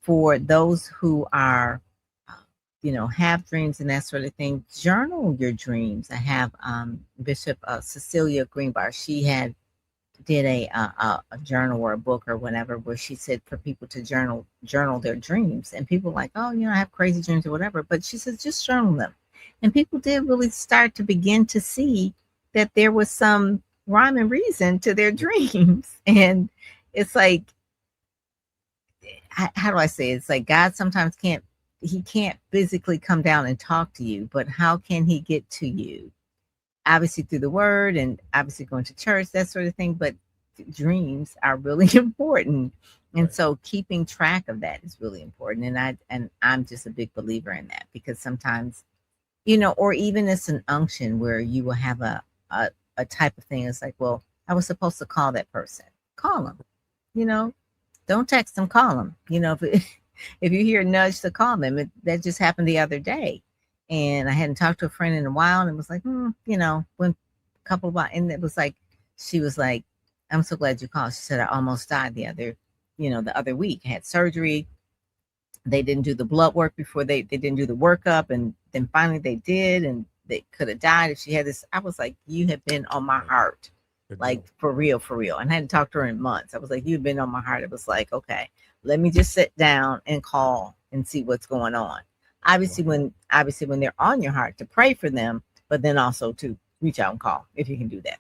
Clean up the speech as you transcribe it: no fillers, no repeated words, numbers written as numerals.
for those who are, uh, have dreams and that sort of thing, journal your dreams. I have Bishop Cecilia Greenbar. She had did a journal or a book or whatever where she said for people to journal their dreams, and people like, oh, I have crazy dreams or whatever, but she says just journal them, and people did really start to begin to see that there was some rhyme and reason to their dreams. And it's like, how do I say it? It's like God sometimes can't physically come down and talk to you, but how can he get to you? Obviously through the word and obviously going to church, that sort of thing, but dreams are really important. And Right. so keeping track of that is really important. And I'm just a big believer in that, because sometimes, or even it's an unction where you will have a type of thing. It's like, well, I was supposed to call that person. Call them, you know, don't text them, call them. If you hear a nudge to call them, that just happened the other day. And I hadn't talked to a friend in a while, and it was like, when a couple of, and it was like, she was like, I'm so glad you called. She said, I almost died the other week. I had surgery. They didn't do the blood work before they didn't do the workup. And then finally they did, and they could have died if she had this. I was like, you have been on my Right. heart, Good like deal. for real, for real. And I hadn't talked to her in months. I was like, you've been on my heart. It was like, okay, let me just sit down and call and see what's going on. Wow. Obviously when they're on your heart, to pray for them, but then also to reach out and call if you can do that.